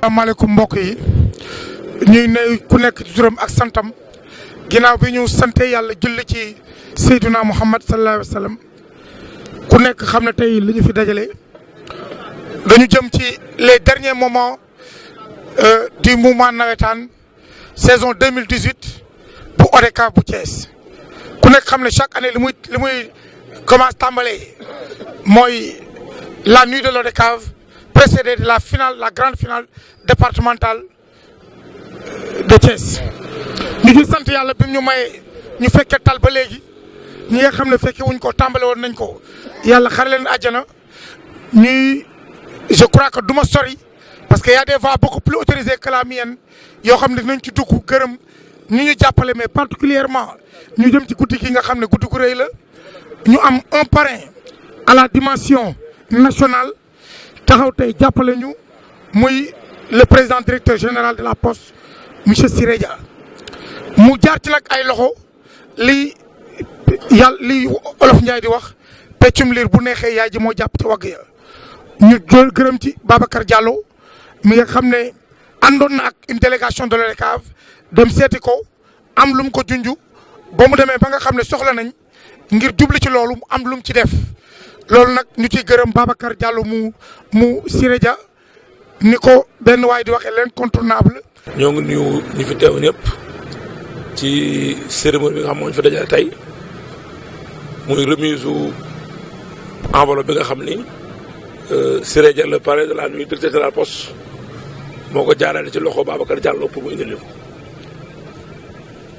asalaamaaleykum mbokk yi ñuy nuyu ku nekk ci turam ak santam ginnaaw bi ñu sante yàlla julli ci Seydina Muhammad sallallahu alayhi wa sallam ku nekk xam ne tey li ñu fi dajale dañu jëm ci les derniers moments du mouvement navétane saison 2018 bu ODCAV bu Thiès ku nekk xam ne chaque année li muy commence tàmbalee mooy la nuit de l'ODCAV précédée de la finale, la grande finale départementale de Thiès. ñu ngi sant yàlla bi ñu may ñu fekkee tal ba léegi ñi nga xam ne fekke wuñ ko tàmbale woon nañ ko yàlla xare leen àjjana ñuy je crois que du ma sori parce que y a des voix beaucoup plus autorisées que la mienne yoo xam ne dinañ ci dugg gërëm ñu ñu jàppale mais particulièrement ñu jëm ci guddi gi nga xam ne guddi gu rëy la ñu am un parrain à la dimension nationale taxaw tey jàppale ñu muy le président directeur général de la poste monsieur Siré Dia mu jaar ci nag ay loxo li olof Ndiaye di wax peccum liir bu neexee yaay ji moo jàpp ci wagg ya ñu gërëm ci Babacar Diallo mi nga xam ne àndoon na ak une délégation de l'ODCAV dem seeti ko am lu mu ko junju ba mu demee ba nga xam ne soxla nañ ngir jubli ci loolu mu am lu mu ci def loolu nag ñu ciy gërëm Babacar Diallo mu Siré Dia ni ko benn waay di waxee l'incontournable. ñoo ngi nuyu ñi fi teew ñëpp ci cérémonie bi nga xam moo ñu fi dajale tey muy remise u enveloppe bi nga xam ni Siré Dia le parrain de la nuit directeur de la poste moo ko jaarale ci loxo Babacar Diallo pour mu indil ko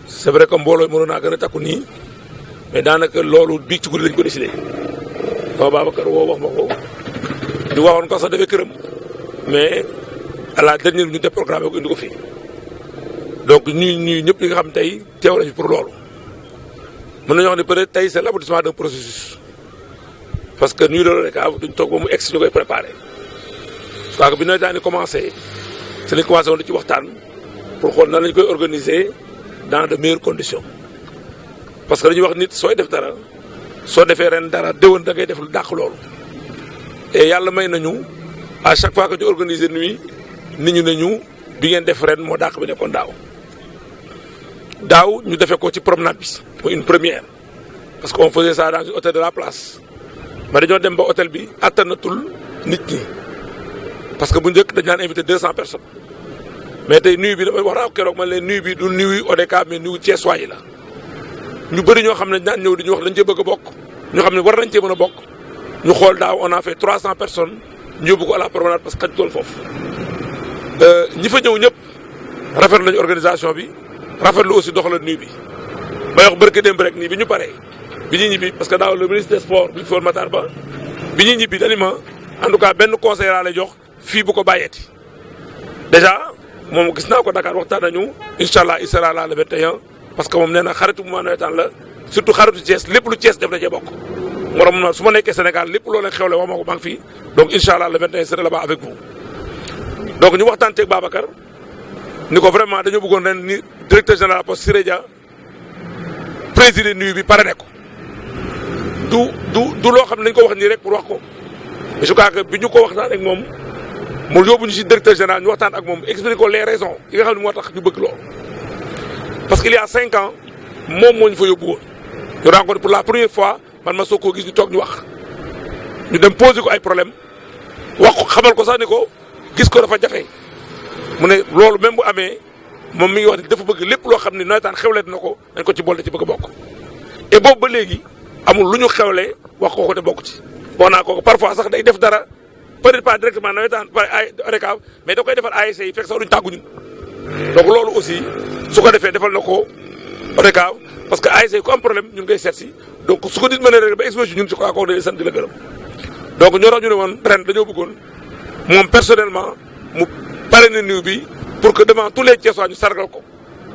c'est vrai que mbooloo mënoon naa gën a takku nii mais daanaka loolu bii ci guddi lañ ko décidé. waaw Babacar woo wax ma ko di waxoon ko sax defee këram mais à la dernière minute déprogrammé ko indi ko fii donc ñuy ñëpp ñi nga xam tey teew nañu pour loolu mën nañu wax ne peut-être tey c'est l'aboutissement d'un processus parce que nuit de l'ODCAV duñ toog ba mu egsi ñu koy préparé parce que bi nawetaan commencé c'est lañ commencé woon di ci waxtaan pour xool nan lañ koy organiser dans de meilleures conditions parce que dañuy wax nit sooy def dara soo defee ren dara déwén da ngay def lu dàq loolu et yàlla may nañu à chaque fois que ñu organiser nuit nit ñu nañu bi ngeen def ren moo dàq bi nekkoon daaw ñu defee ko ci promenade bi mooy une première parce que on faisait ça dans un hôtel de la place mais dañoo dem ba hôtel bi attanatul nit ñi parce que bu njëkk dañ daan invité 200 personnes mais tey nuit bi damay wax naa keroog man leen nuit bi du nuit ODCAV mais nuit Thiessois yi la ñu bëri ñoo xam ne daan ñëw di ñu wax dañ cee bëgg a bokk ñoo xam ne war nañ cee mën a bokk ñu xool daaw on a fait 300 personnes ñu yóbbu ko à la promenade parce que xaj tool foofu ñi fa ñëw ñëpp rafetlu nañu organisation bi rafetlu aussi doxalin nuit bi may wax barke démb rek nii bi ñu paree bi ñuy ñibbi parce que daaw le ministre des sports bi foon Matar Ba bi ñuy ñibbi dañu ma en tout cas benn conseil laa lay jox fii bu ko bàyyeeti déjà moom gis naa ko Dakar waxtaan nañu incha allah il sera là le 21 parce que moom nee na xaritu mouvement navétane la surtout xaritu Thiès lépp lu Thiès def na cee bokk moo tax man su ma nekkee Sénégal lépp loo leen xewle wax ma ko maa ngi fii donc incha allah le 21 sera là-bas avec vous. donc ñu waxtaan teeg Babacar ni ko vraiment dañoo bëggoon ren ni directeur général de la poste Siré Dia président nuit bi pare ne ko du loo xam ne dañu ko wax nii rek pour wax ko mais je crois que bi ñu ko waxtaan ak moom mu yóbbu ñu si directeur général ñu waxtaan ak moom expliquer ko les raisons yi nga xam ne moo tax ñu bëgg loolu. parce qu'il y a 5 ans moom moo ñu fa yóbbu woon ñu rencontré pour la première fois man ma soog koo gis ñu toog ñu wax ñu dem poser ko ay problème wax ko xamal ko sax ni ko gis ko dafa jafe mu ne loolu même bu amee moom mi ngi wax ni dafa bëgg lépp loo xam ne nawetaan xewle na ko dañ ko ci boole ci bëgg a bokk. et boobu ba léegi amul lu ñu xewlee wax ko te bokk ci wax naa ko parfois sax day def dara peut-être pas directement nawetaan par ay ODCAV mais da koy defal ASC yi fekk sax duñ tàggu ñun donc loolu aussi. su ko defee defal na ko ODCAV parce que ASC ku am problème ñun ngay seet si donc su ko nit mën a rek ba exposé ñun ci ko dañuy sant di la gërëm donc ñoo tax ñu ne woon ren dañoo bëggoon moom personnellement mu pare na nuyu bi pour que devant tous les Thiessois ñu sargal ko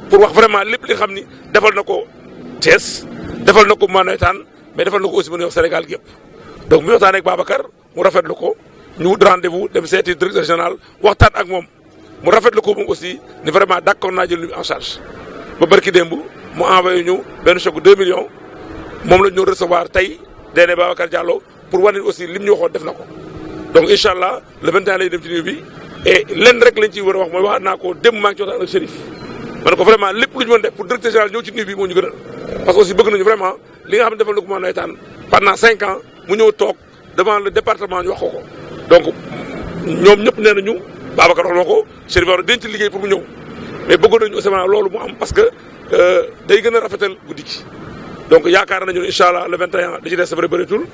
pour wax vraiment lépp li xam ni defal na ko Thiès defal na ko nawetaan mais defal na ko aussi mën a wax Sénégal gi yëpp donc mu waxtaan ak Babacar mu rafetlu ko ñu wut rendez-vous dem seeti directeur général waxtaan ak moom. mu rafetlu ko moom aussi ni vraiment d'accord naa jël en charge ba barki démb mu envoyé ñu benn chèque 2 millions moom la ñu recevoir tey DG Babacar Diallo pour wane aussi lim ñu waxoon def na ko donc incha allah le 21 lay dem ci nuyu bi et lenn rek lañ ciy war a wax mooy wax naa ko démb maa ngi ci waxtaan ak Chérif ma ne ko vraiment lépp lu ñu mën def pour directeur général ñëw ci nuyu bi moo ñu gënal parce que aussi bëgg nañu vraiment li nga xam ne defal na ko nawetaan pendant 5 ans mu ñëw toog devant le département ñu wax ko donc ñoom ñëpp nee nañu Babacar wax na ko Chérif war denc liggéey pour mu ñëw mais bëggoon nañu aussi loolu mu am parce que day gën a rafetal guddi gi donc yaakaar nañu ne incha allah le 21 da ci des sa bëri bëreetul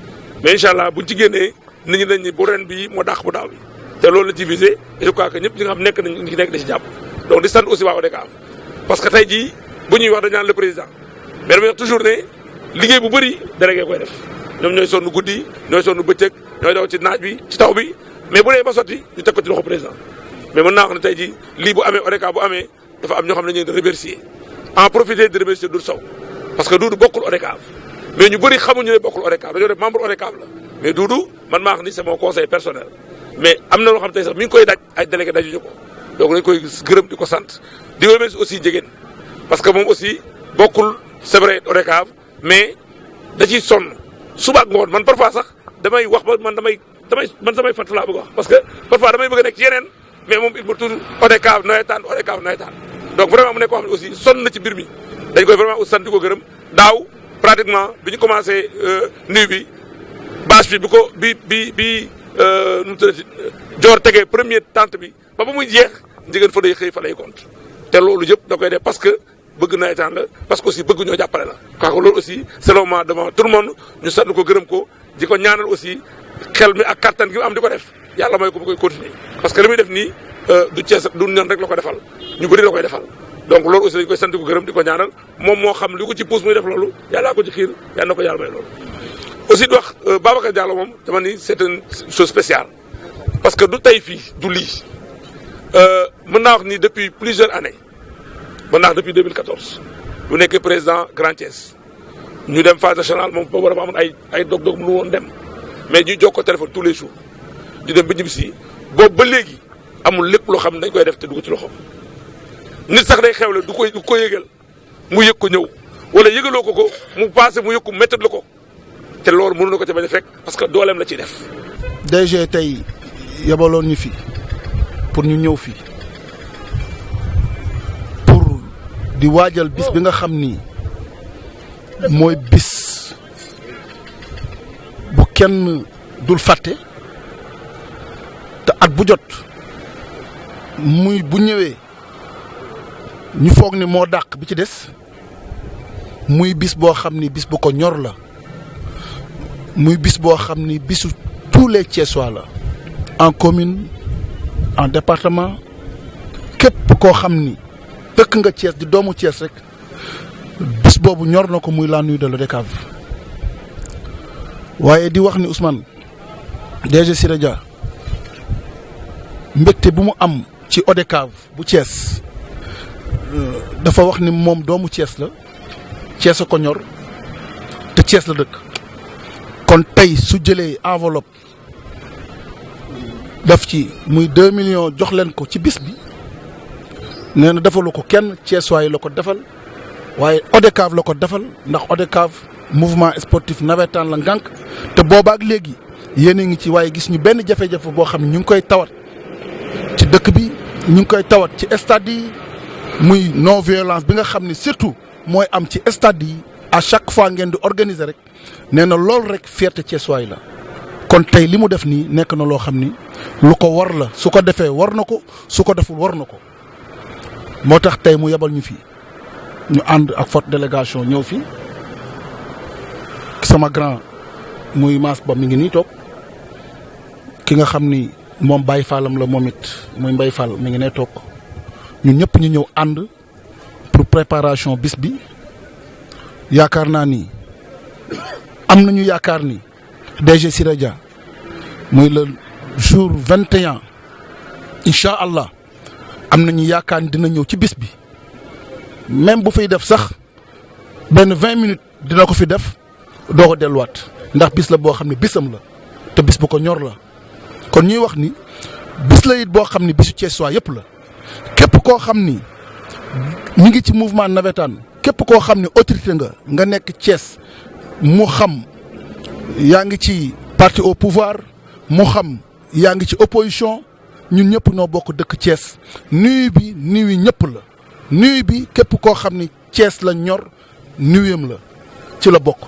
mais incha allah buñ ci génnee nit ñi dañ ni bu ren bii moo dàq bu daaw bi te loolu la ci visé et je crois que ñëpp ñi nga xam nekk nañ ñi nekk da ci jàpp donc di sant aussi waa ODCAV parce que tey jii bu ñuy wax dañ naan le président mais damay wax toujours ne liggéey bu bëri délégué koy def ñoom ñooy sonn guddi ñooy sonn bëccëg ñooy daw ci naaj bi ci taw bi mais bu dee ba sotti ñu teg ko ci loxo président mais mën naa wax ne tey jii lii bu amee ODCAV bu amee dafa am ñoo xam ne ñu remercier en profiter de remercier Doudou Sow parce que Doudou bokkul ODCAV mais ñu bëri xamuñu ne bokkul ODCAV dañoo def membre ODCAV la mais Doudou man maa wax ni c'est mon conseil personnel mais am na loo xam tey sax mi ngi koy daj ay délégué dajuñu ko donc dañ koy gërëm di ko sant di remercier aussi Ndiéguène parce que moom aussi bokkul c'est vrai ODCAV mais da ciy sonn suba ak ngoon man parfois sax damay wax ba man damay fàtt laa bëgg wax parce que parfois damay bëgg a nekk ci yeneen mais moom il faut toujours ODCAV nawetaan donc vraiment mu nekk koo xam ne aussi sonn na ci mbir mi dañ koy vraiment aussi sant di ko gërëm daaw pratiquement bi ñu commencé nuyu bi bâche bi nu mu tuddati joor tegee première tente bi ba muy jeex Ndiéguène fa day xëy fa lay compte te loolu yëpp da koy def parce que bëgg nawetaan la parce que aussi bëgg ñoo jàppale la kooku loolu aussi c'est le moment devant tout le monde ñu sant ko gërëm ko di ko ñaanal aussi xel mi ak kattan gi mu am di ko def yàlla may ko bu koy continuer parce que li muy def nii du Thiès du ñan rek la ko defal ñu bëri la koy defal donc loolu aussi dañ koy sant ko gërëm di ko ñaanal moom moo xam li ko ci pousse muy def loolu yàllaa ko ci xiir yàlla na ko yàlla may loolu aussi di wax Babacar Diallo moom dama ni c'est une chose spéciale parce que du tey fii du lii mën naa wax ni depuis plusieurs années mën naa wax depuis 2014 bu nekkee président Grand Thiès ñu dem phase nationale moom boobu dafa amoon ay dog-dog mënu woon dem mais ñu jokkoo téléphone tous les jours ñu dem ba ñibbisi boobu ba léegi amul lépp loo xam ne dañ koy def te du ko ci loxoom nit sax day xewle du ko yëgal mu yëg ko ñëw wala yëgaloo ko mu passé mu yëg ko méthode la ko te loolu mënu na ko ci bañ a fekk parce que dooleem la ciy def. DG tey yabaloon ñu fi pour ñu ñëw fii pour di waajal bis bi nga xam ni mooy bis bu kenn dul fàtte te at bu jot muy bu ñëwee ñu foog ni moo dàq bi ci des muy bis boo xam ni bis bu ko ñor la muy bis boo xam ni bisu tous les Thiessois la en commune en département képp koo xam ni dëkk nga Thiès di doomu Thiès rek bis boobu ñor na ko muy la nuit de l'ODCAV waaye di wax ni Ousmane DG Siré Dia mbégte bu mu am ci ODCAV bu Thiès dafa wax ni moom doomu Thiès la Thiès a ko ñor te Thiès la dëkk kon tey su jëlee enveloppe daf ci muy 2 millions jox leen ko ci bis bi nee na defalu ko kenn Thiessois yi la ko defal waaye ODCAV la ko defal ndax ODCAV mouvement sportif navétane la ngànk te boobaak léegi yéen a ngi ci waaye gis ñu benn jafe-jafe boo xam ne ñu ngi koy tawat ci dëkk bi ñu ngi koy tawat ci stade yi muy non violence bi nga xam ne surtout mooy am ci stade yi à chaque fois ngeen di organiser rek nee na loolu rek fierté Thiessois yi la kon tey li mu def nii nekk na loo xam ni lu ko war la su ko defee war na ko su ko deful war na ko moo tax tey mu yebal ñu fii ñu ànd ak forte délégation ñëw fii sama grand muy Mass Ba mi ngi nii toog ki nga xam ni moom Baye Fallam la moom it muy Mbaye Fall mi ngi nee toog ñun ñëpp ñu ñëw ànd pour préparation bis bi yaakaar naa ni am nañu yaakaar ni DG Siré Dia muy le jour 21 incha allah am nañu yaakaar ni dina ñëw ci bis bi même bu fiy def sax benn 20 minutes dina ko fi def doo ko delluwaat ndax bis la boo xam ne bisam la te bis bu ko ñor la kon ñuy wax ni bis la it boo xam ni bisu Thiessois yëpp la képp koo xam ni ñu ngi ci mouvement navétane képp koo xam ne autorité nga nekk Thiès mu xam yaa ngi ci parti au pouvoir mu xam yaa ngi ci opposition ñun ñëpp ñoo bokk dëkk Thiès nuyu bi nuyu ñëpp la nuyu bi képp koo xam ni Thiès la ñor nuyam la ci la bokk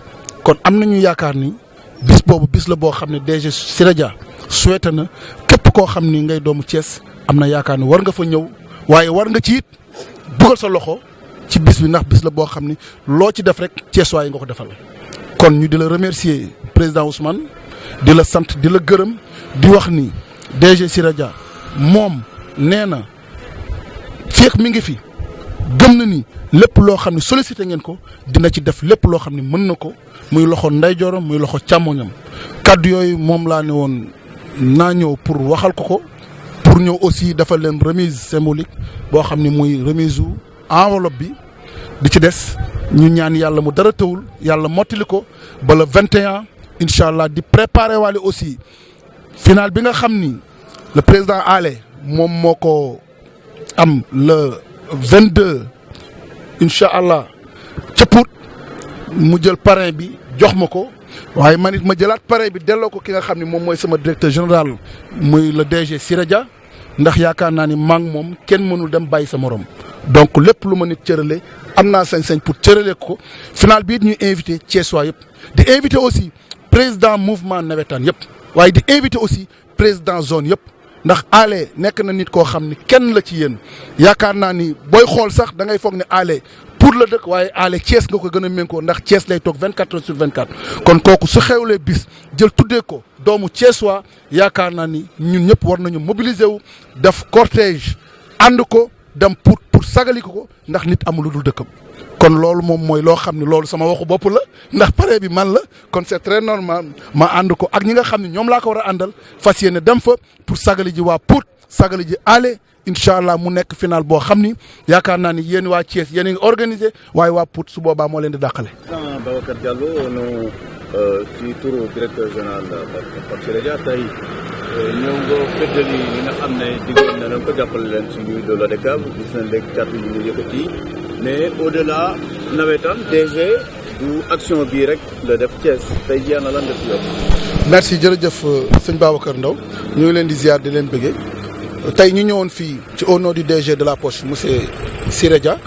kon am nañu yaakaar ni bis boobu bis la boo xam ne DG Siré Dia souhaité na képp koo xam ni ngay doomu Thiès am na yaakaar ni war nga fa ñëw waaye war nga ci it dugal sa loxo ci bis bi ndax bis la boo xam ni loo ci def rek Thiès waaye nga ko defal kon ñu di la remercier président Ousmane di la sant di la gërëm di wax ni DG Siré Dia moom nee na feek mi ngi fi gëm na ni lépp loo xam ne sollicité ngeen ko dina ci def lépp loo xam ne mën na ko muy loxo ndeyjooram muy loxo càmmoñam kaddu yooyu moom laa ne woon naa ñëw pour waxal ko pour ñëw aussi dafa leen remise symbolique boo xam ne muy remise u enveloppe bi di ci des ñu ñaan yàlla mu dara tawul yàlla mottali ko ba le 21 incha allah di préparer waale aussi final bi nga xam ni le président Ale moom moo ko am le 22 incha allah ca Pout mu jël parrain bi jox ma ko waaye man it ma jëlaat parrain bi delloo ko ki nga xam ne moom mooy sama directeur général muy le DG Siré Dia ndax yaakaar naa ni maa ngi moom kenn mënul dem bàyyi sa morom donc lépp lu ma nit cërale am naa sañ-sañ pour cërale ko final bii ñuy invité Thiessois yëpp di invité aussi président mouvement nawetaan yëpp waaye di invité aussi président zone yëpp ndax Ale nekk na nit koo xam ni kenn la ci yéen yaakaar naa ni booy xool sax da ngay foog ne Ale pour la dëkk waaye Ale Thiès nga ko gën a méngoo ndax Thiès lay toog 24 heures sur 24 kon kooku su xewlee bis jël tuddee ko doomu Thiessois yaakaar naa ni ñun ñëpp war nañu mobiliser wu def cortège ànd ko dem pour sagali ko ndax nit amul lu dul dëkkam. kon loolu moom mooy loo xam ne loolu sama waxu bopp la ndax pare bi man la kon c'est très normal ma ànd ko ak ñi nga xam ne ñoom laa ko war a àndal fas yéene dem fa pour sagali ji waa Pout sagali ji Ale incha allah mu nekk final boo xam ni yaakaar naa ni yéen waa Thiès yéen a ngi organisé waaye waa Pout su boobaa moo leen di dàqale. Babacar Diallo nu ci turu directeur général Pape Siré Dia tey ñëw nga feddali li nga xam ne diggante na leen ko jàppale leen ci biir de l'ODCAV gis nañ léegi kàddu yi ñu yëkkati mais au-delà nawetaan DG du action bii rek la def Thiès tey jii na lan def si yow. merci jërëjëf sëñ Babacar Ndaw ñu ngi leen di ziar di leen bëggee tey ñu ñëwoon fii ci au nom du DG de la Poste monsieur Siré Dia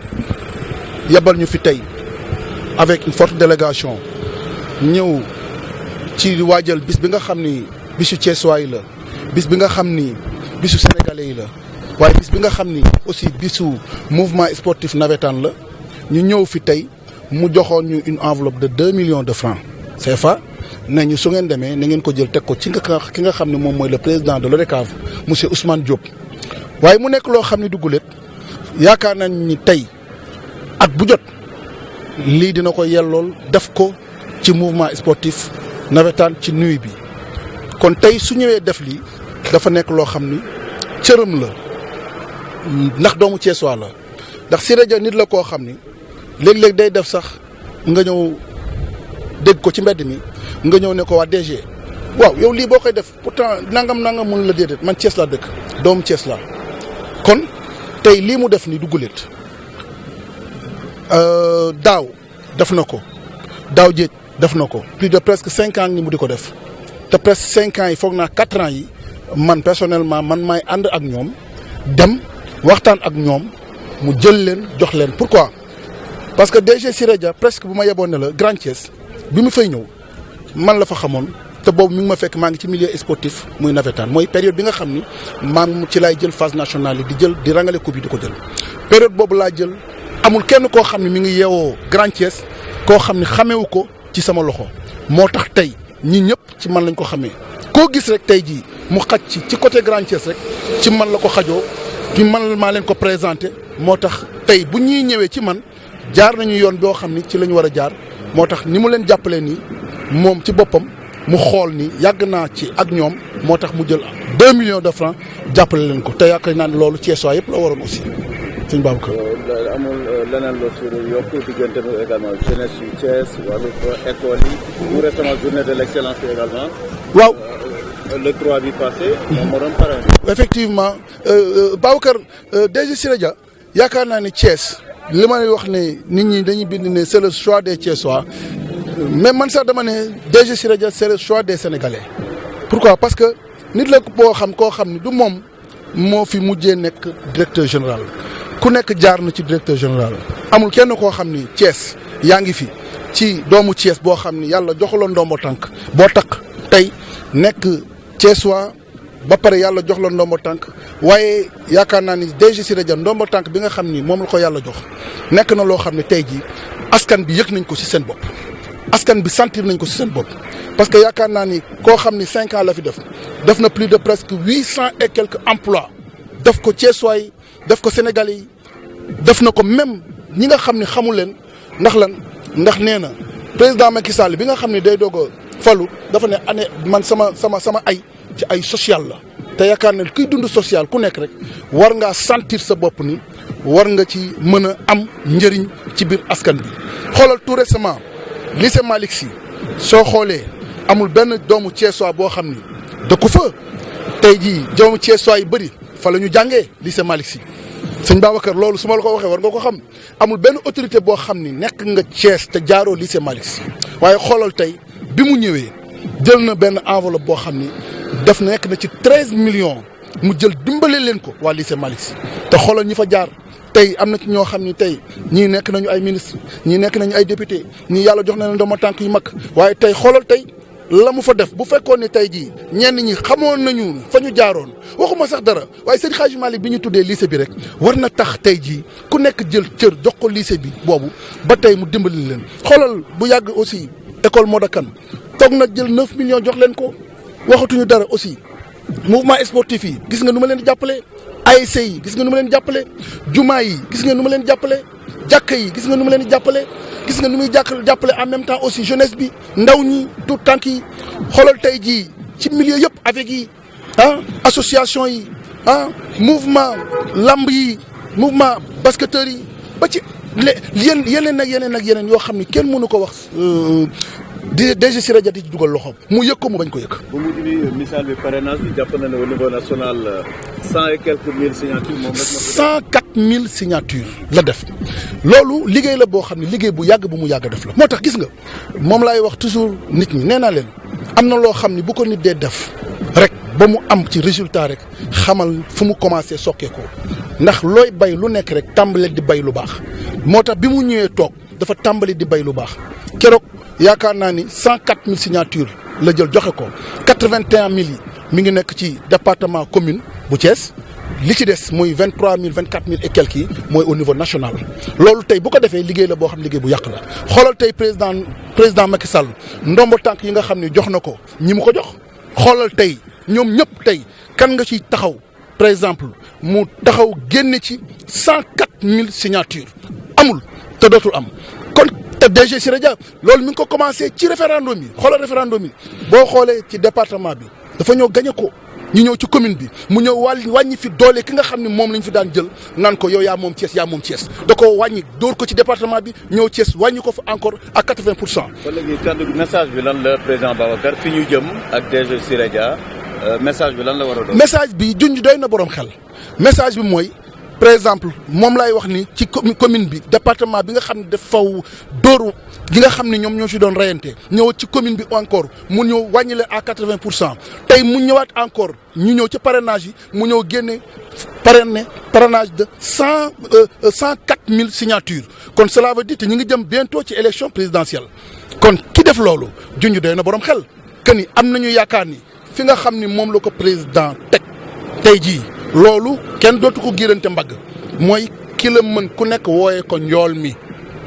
yebal ñu fi tey avec une forte délégation ñëw ci waajal bis bi nga xam ni bisu Thiessois yi la bis bi nga xam ni bisu sénégalais yi la waaye bis bi nga xam ni aussi bisu mouvement sportif navétane la ñu ñëw fi tey mu joxoon ñu une enveloppe de 2 millions de francs CFA ne ñu su ngeen demee na ngeen ko jël teg ko ci ki nga xam ne moom mooy le président de l'ODCAV monsieur Ousmane Diop. waaye mu nekk loo xam ne duggulet yaakaar nañ ni tey at bu jot lii dina ko yellool def ko ci mouvement sportif navétane ci nuit bi kon tey su ñëwee def lii dafa nekk loo xam ni cëram la ndax doomu Thiessois la ndax Siré Dia nit la koo xam ni léeg-léeg day def sax nga ñëw dégg ko ci mbedd mi nga ñëw ne ko waa DG waaw yow lii boo koy def pourtant nangam mun la déedéet man Thiès laa dëkk doomu Thiès laa kon tey lii mu def ni dugguleet daaw def na ko daaw jéeg def na ko plus de presque 5 ans ni mu di ko def te presque 5 ans yi foog naa 4 ans yi man personnellement man maay ànd ak ñoom dem waxtaan ak ñoom mu jël leen jox leen pourquoi parce que DG Siré Dia presque bu ma yeboon ne la Grand Thiès bi mu fay ñëw man la fa xamoon te boobu mi ngi ma fekk maa ngi ci milieu sportif muy navétane mooy période bi nga xam ni maa ngi ci laay jël phase nationale yi di rangale coupe yi di ko jël période boobu laa jël amul kenn koo xam ne mi ngi yeewoo Grand Thiès koo xam ne xamewu ko ci sama loxo moo tax tey ñi ñëpp ci man lañ ko xamee koo gis rek tey jii mu xaj ci côté Grand Thiès rek ci man la ko xajoo ci man maa leen ko présenté moo tax tey bu ñuy ñëwee ci man jaar nañu yoon boo xam ni ci la ñu war a jaar moo tax ni mu leen jàppalee nii moom ci boppam mu xool ni yàgg naa ci ak ñoom moo tax mu jël 2 millions de francs jàppale leen ko te yaakaar naa ne loolu Thiessois yëpp la waroon aussi sëñ Babacar. amul leneen loo si yokk diggante bi également jeunesse yu Thiès wàllu école yi mu récemment journée de l'excellence également. waaw. le 3 bi passé. moom moo doon parrain. effectivement Babacar DG Siré Dia yaakaar naa ne Thiès li may wax ne nit ñi dañuy bind ne c'est le choix des Thiessois mais man sax dama ne DG Siré Dia c'est le choix des Sénégalais. pourquoi parce que nit la boo xam koo xam ni du moom moo fi mujjee nekk directeur général ku nekk jaar na ci directeur général amul kenn koo xam ni Thiès yaa ngi fi ci doomu Thiès boo xam ni yàlla joxaloon ndombo tànk boo takk tey nekk Thiessois ba pare yàlla jox la ndombo tànk waaye yaakaar naa ni DG Siré Dia ndombo tànk bi nga xam ni moom la ko yàlla jox nekk na loo xam ne tey jii askan bi yëg nañ ko ci seen bopp askan bi sentir nañ ko ci seen bopp parce que yaakaar naa ni koo xam ni 5 ans la fi def na plus de presque 800 et quelques emplois def ko Thiessois yi def ko Sénégalais yi def na ko même ñi nga xam ne xamul leen ndax lan ndax nee na président Macky Sall bi nga xam ne day doog a falu dafa ne année man sama ay ci ay social la te yaakaar ne kuy dund social ku nekk rek war ngaa sentir sa bopp ni war nga ci mën a am njëriñ ci biir askan bi xoolal tout récemment lycée Malick Sy soo xoolee amul benn doomu Thiessois boo xam ni dëkku fa tey jii doomu Thiessois yi bëri fa la ñu jàngee lycée Malick Sy sëñ Babacar loolu su ma la ko waxee war nga ko xam amul benn autorité boo xam ni nekk nga Thiès te jaaroo lycée Malick Sy waaye xoolal tey bi mu ñëwee jël na benn enveloppe boo xam ni def nekk na ci 13 millions mu jël dimbale leen ko waa lycée Malick Sy te xoolal ñi fa jaar tey am na ci ñoo xam ni tey ñii nekk nañu ay ministre ñii nekk nañu ay député ñii yàlla jox na leen ndombo tànk yu mag waaye tey xoolal tey la mu fa def bu fekkoon ni tey jii ñenn ñi xamoon nañu fa ñu jaaroon waxuma sax dara waaye sëñ Hadji Malick bi ñu tuddee lycée bi rek war na tax tey jii ku nekk jël cër jox ko lycée bi boobu ba tey mu dimbali leen xoolal bu yàgg aussi école Modou Kane toog na jël 9 millions jox leen ko waxatuñu dara aussi mouvement sportif yi gis nga nu ma leen di jàppale ASC yi gis nga nu ma leen di jàppale jumaa yi gis nga nu ma leen di jàppale jàkka yi gis nga nu ma leen di jàppale gis nga nu muy jàppale en même temps aussi jeunesse bi ndaw ñi tout tànk yi xoolal tey jii ci milieu yëpp avec yi association yi mouvement lamb yi mouvement basketteurs yi ba ci yeneen ak yeneen yoo xam ni kenn mënu ko wax DG Siré Dia di ci dugal loxoom mu yëg ko mu bañ ko yëg. bu mujj bi misaal bi parrainage bi jàpp na ne au niveau national 100 et quelques mille signatures moom rek 104 000 signatures la def loolu liggéey la boo xam ne liggéey bu yàgg bu mu yàgg def la. moo tax gis nga moom laay wax toujours nit ñi nee naa leen am na loo xam ne bu ko nit dee def rek ba mu am ci résultat rek xamal fu mu commencé sokkee ko ndax looy bay lu nekk rek tàmbale di bay lu baax moo tax bi mu ñëwee toog dafa tàmbali di bay lu baax keroog. yaakaar naa ni 104 000 signatures la jël joxe ko 81 000 yi mi ngi nekk ci département commune bu Thiès li ci des mooy 23 000 24 000 et quelques yi mooy au niveau national. loolu tey bu ko defee liggéey la boo xam liggéey bu yàq la xoolal tey président Macky Sall ndombo tànk yi nga xam ne jox na ko ñi mu ko jox xoolal tey ñoom ñëpp tey kan nga ciy taxaw par exemple mu taxaw génne ci 104 000 signatures amul te dootul am kon. te DG Siré Dia loolu mi ngi ko commencé ci référendum yi xoolal référendum yi boo xoolee ci département bi dafa ñëw gañe ko ñu ñëw ci commune bi mu ñëw wàññi fi doole ki nga xam ne moom lañ fi daan jël naan ko yow yaa moom Thiès da ko wàññi dóor ko ci département bi ñëw Thiès wàññi ko fa encore à 80%. kon léegi kàddu gi message bi lan la président Babacar fi ñu jëm ak DG Siré Dia message bi lan la war a doon. message bi junj doy na borom xel message bi mooy. par exemple moom laay wax ni ci commune bi département bi nga xam ne dafa dóor gi nga xam ne ñoom ñoo ci doon reyante ñëw ci commune bi encore mu ñëw wàññi leen à 80% tey mu ñëwaat encore ñu ñëw ci parrainage yi mu ñëw génne parrainage de 104 000 signatures kon cela veut dire te ñu ngi jëm bientôt ci élection présidentielle kon ki def loolu junj doy na borom xel que ni am nañu yaakaar ni fi nga xam ni moom la ko président tey jii. loolu kenn dootu ko giirante mbagg mooy ki la mën ku nekk wooyee ko njool mi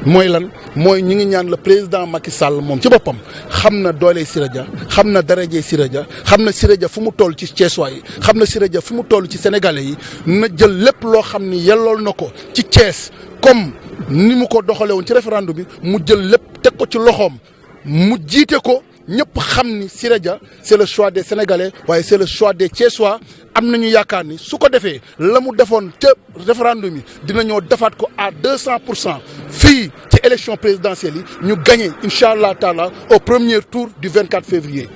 mooy lan mooy ñi ngi ñaan le président Macky Sall moom ci boppam xam na doole Siré Dia xam na daraje Siré Dia xam na Siré Dia fu mu toll ci Thiessois yi xam na Siré Dia fu mu toll ci sénégalais yi na jël lépp loo xam ni yellool na ko ci Thiès comme ni mu ko doxalee woon ci référendum bi mu jël lépp teg ko ci loxoom mu jiite ko ñëpp xam ni Siré Dia c'est le choix des sénégalais waaye c'est le choix des Thiessois am nañu yaakaar ni su ko defee la mu defoon ca référendum yi dina ñoo defaat ko à 200% fii ci élection présidentielle yi ñu gagné incha allah taala au premier tour du 24 février.